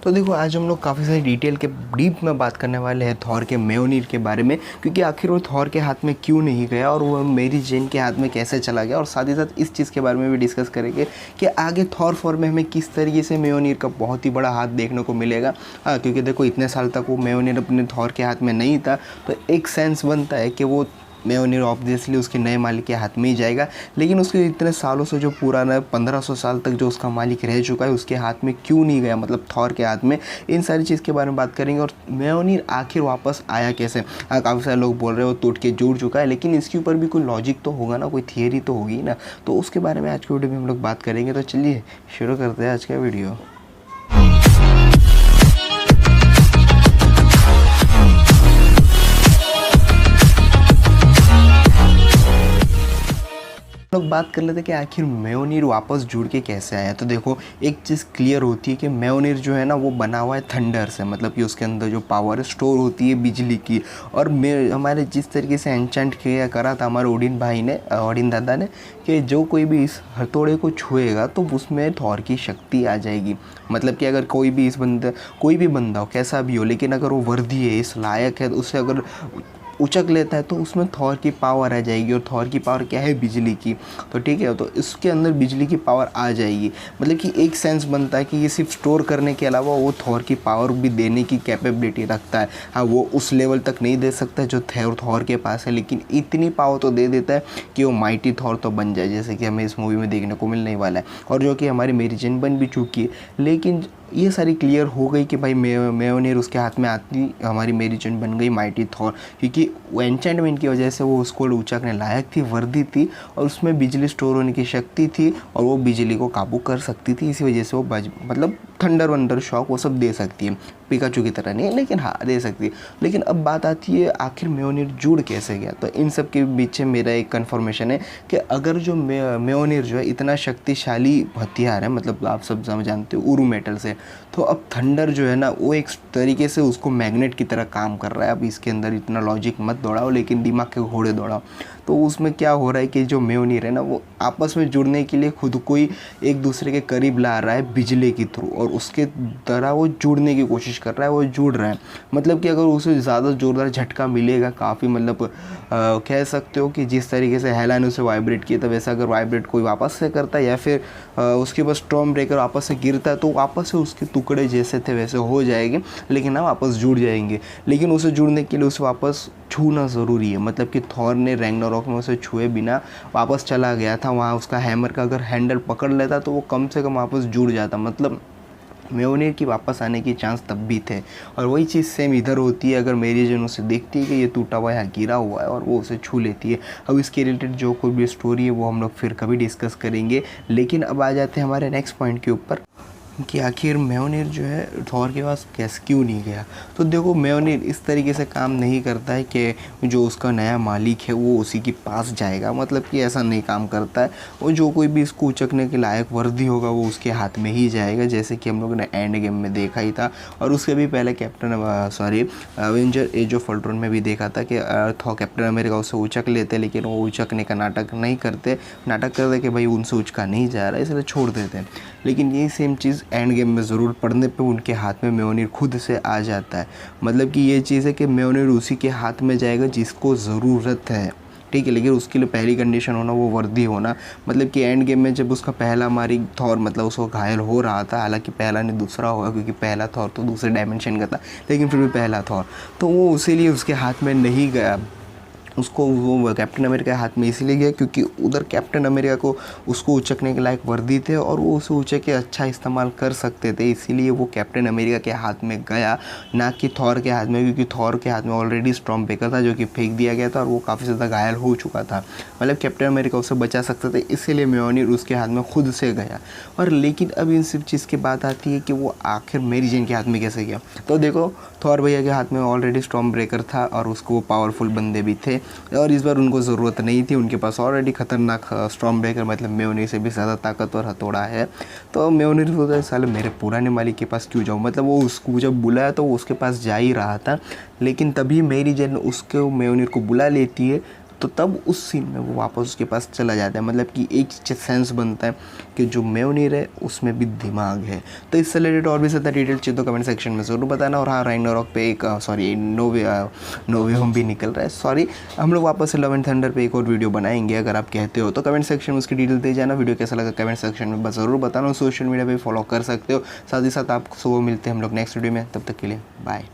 तो देखो आज हम लोग काफ़ी सारी डिटेल के डीप में बात करने वाले हैं थॉर के म्योनिर के बारे में, क्योंकि आखिर वो थॉर के हाथ में क्यों नहीं गया और वो मेरी जेन के हाथ में कैसे चला गया, और साथ ही साथ इस चीज़ के बारे में भी डिस्कस करेंगे कि आगे थॉर 4 में हमें किस तरीके से म्योनिर का बहुत ही बड़ा हाथ देखने को मिलेगा। हाँ, क्योंकि देखो इतने साल तक वो म्योनिर अपने थॉर के हाथ में नहीं था, तो एक सेंस बनता है कि वो म्योनिर ऑब्वियसली उसके नए मालिक के हाथ में ही जाएगा। लेकिन उसके इतने सालों से जो पुराना 1500 साल तक जो उसका मालिक रह चुका है उसके हाथ में क्यों नहीं गया, मतलब थॉर के हाथ में। इन सारी चीज़ के बारे में बात करेंगे और म्योनिर आखिर वापस आया कैसे। हाँ, काफ़ी सारे लोग बोल रहे हो टूट के जुड़ चुका है, लेकिन इसके ऊपर भी कोई लॉजिक तो होगा ना, कोई थियरी तो होगी ना। तो उसके बारे में आज की वीडियो में हम लोग बात करेंगे। तो चलिए शुरू करते हैं आज का वीडियो। लोग बात कर लेते हैं कि आखिर म्योनिर वापस जुड़ के कैसे आया। तो देखो एक चीज़ क्लियर होती है कि म्योनिर जो है ना वो बना हुआ है थंडर से, मतलब कि उसके अंदर जो पावर स्टोर होती है बिजली की। और हमारे जिस तरीके से एंचेंट किया करा था हमारे ओडिन भाई ने, ओडिन दादा ने, कि जो कोई भी इस हथौड़े को छुएगा तो उसमें थॉर की शक्ति आ जाएगी। मतलब कि अगर कोई भी कोई भी बंदा हो कैसा भी हो, लेकिन अगर वो वर्दी है, इस लायक है, तो उससे अगर उचक लेता है तो उसमें थॉर की पावर आ जाएगी। और थॉर की पावर क्या है? बिजली की। तो ठीक है, तो इसके अंदर बिजली की पावर आ जाएगी। मतलब कि एक सेंस बनता है कि ये सिर्फ स्टोर करने के अलावा वो थॉर की पावर भी देने की कैपेबिलिटी रखता है। हाँ, वो उस लेवल तक नहीं दे सकता जो थॉर के पास है, लेकिन इतनी पावर तो दे देता है कि वो माइटी थॉर तो बन जाए, जैसे कि हमें इस मूवी में देखने को मिलने वाला है, और जो कि हमारी मेरी जेन बन भी चुकी है। लेकिन ये सारी क्लियर हो गई कि भाई म्योनिर उसके हाथ में आती हमारी मेरी जेन बन गई माइटी थॉर, क्योंकि वो एन्चेंटमेंट की वजह से वो उसको उचकने लायक थी, वर्दी थी, और उसमें बिजली स्टोर होने की शक्ति थी, और वो बिजली को काबू कर सकती थी। इसी वजह से वो मतलब थंडर वंडर शॉक वो सब दे सकती है, पिकाचू की तरह नहीं, लेकिन हाँ दे सकती है। लेकिन अब बात आती है आखिर म्योनिर जुड़ कैसे गया। तो इन सब के पीछे मेरा एक कन्फर्मेशन है कि अगर जो म्योनिर जो है इतना शक्तिशाली हथियार है, मतलब आप सब जानते हो उरू मेटल से, तो अब थंडर जो है ना वो एक तरीके से उसको मैग्नेट की तरह काम कर रहा है। अब इसके अंदर इतना लॉजिक मत दौड़ाओ, लेकिन दिमाग के घोड़े दौड़ाओ। तो उसमें क्या हो रहा है कि जो म्योनिर है ना वो आपस में जुड़ने के लिए खुद को ही एक दूसरे के करीब ला रहा है बिजली के थ्रू, और उसके तरह वो जुड़ने की कोशिश कर रहा है, वो जुड़ रहा है। मतलब कि अगर उसे ज़्यादा जोरदार झटका मिलेगा काफ़ी, मतलब कह सकते हो कि जिस तरीके से हेला ने उसे वाइब्रेट किया था, वैसा अगर वाइब्रेट कोई वापस से करता है या फिर उसके पास स्टॉर्म ब्रेकर वापस से गिरता है, तो वापस से उसके टुकड़े जैसे थे वैसे हो जाएंगे, लेकिन ना वापस जुड़ जाएंगे। लेकिन उसे जुड़ने के लिए उसे वापस छूना ज़रूरी है। मतलब कि थॉर ने रैग्नारोक में उसे छुए बिना वापस चला गया था वहाँ, उसका हैमर का अगर हैंडल पकड़ लेता तो वो कम से कम वापस जुड़ जाता। मतलब म्योनिर की वापस आने की चांस तब भी थे। और वही चीज़ सेम इधर होती है, अगर मेरी जेन उसे देखती है कि ये टूटा हुआ यहाँ गिरा हुआ है और वो उसे छू लेती है। अब इसके रिलेटेड जो कोई भी स्टोरी है वो हम लोग फिर कभी डिस्कस करेंगे। लेकिन अब आ जाते हैं हमारे नेक्स्ट पॉइंट के ऊपर कि आखिर म्योनिर जो है थॉर के पास कैसे क्यों नहीं गया। तो देखो म्योनिर इस तरीके से काम नहीं करता है कि जो उसका नया मालिक है वो उसी के पास जाएगा, मतलब कि ऐसा नहीं काम करता है। वो जो कोई भी इसको उचकने के लायक वर्दी होगा वो उसके हाथ में ही जाएगा, जैसे कि हम लोगों ने एंड गेम में देखा ही था, और उसके भी पहले एवेंजर एज ऑफ अल्ट्रॉन में भी देखा था कि कैप्टन अमेरिका उसे उचक लेते, लेकिन वो उचकने का नाटक नहीं करते, नाटक करते कि भाई उनसे उचका नहीं जा रहा है इसलिए छोड़ देते हैं। लेकिन ये सेम चीज़ एंड गेम में ज़रूर पड़ने पे उनके हाथ में म्योनिर खुद से आ जाता है। मतलब कि ये चीज़ है कि म्योनिर उसी के हाथ में जाएगा जिसको ज़रूरत है, ठीक है। लेकिन उसके लिए पहली कंडीशन होना वो वर्दी होना। मतलब कि एंड गेम में जब उसका पहला मारी थॉर, मतलब उसको घायल हो रहा था, हालांकि पहला नहीं दूसरा होगा क्योंकि पहला थॉर तो दूसरे डायमेंशन का था, लेकिन फिर भी पहला थॉर, तो वो उसीलिए उसके हाथ में नहीं गया। उसको वो कैप्टन अमेरिका के हाथ में इसीलिए गया क्योंकि उधर कैप्टन अमेरिका को उसको उचकने के लायक वर्दी थे और वो उसे उचक के अच्छा इस्तेमाल कर सकते थे, इसीलिए वो कैप्टन अमेरिका के हाथ में गया, ना कि थॉर के हाथ में, क्योंकि थॉर के हाथ में ऑलरेडी स्टॉर्म ब्रेकर था जो कि फेंक दिया गया था और वो काफ़ी ज़्यादा घायल हो चुका था। मतलब कैप्टन अमेरिका उसे बचा सकते थे, इसीलिए म्योनिर उसके हाथ में खुद से गया। और लेकिन अब इन सब चीज़ की बात आती है कि वो आखिर मेरी जेन के हाथ में कैसे गया। तो देखो थॉर भैया के हाथ में ऑलरेडी स्टॉर्म ब्रेकर था और उसको वो पावरफुल बंदे भी थे, और इस बार उनको ज़रूरत नहीं थी, उनके पास ऑलरेडी खतरनाक स्टॉर्म ब्रेकर, मतलब म्योनिर से भी ज़्यादा ताकतवर हथौड़ा है। तो म्योनिर सोचा है साले मेरे पुराने मालिक के पास क्यों जाऊँ, मतलब वो उसको जब बुलाया तो वो उसके पास जा ही रहा था, लेकिन तभी मेरी जेन उसके म्योनिर को बुला लेती है तो तब उस सीन में वो वापस उसके पास चला जाता है। मतलब कि एक सेंस बनता है कि जो म्योनिर है उसमें भी दिमाग है। तो इससे रिलेटेड और भी ज़्यादा डिटेल चाहिए तो कमेंट सेक्शन में ज़रूर बताना। और हाँ, राग्नारॉक पे एक नोवे होम भी निकल रहा है, सॉरी, हम लोग वापस से लव एंड थंडर पे एक और वीडियो बनाएंगे अगर आप कहते हो तो। कमेंट सेक्शन में उसकी डिटेल दे जाना। वीडियो कैसा लगा कमेंट सेक्शन में ज़रूर बताना। सोशल मीडिया पे फॉलो कर सकते हो। साथ ही साथ आपको सुबह मिलते हैं हम लोग नेक्स्ट वीडियो में। तब तक के लिए बाय।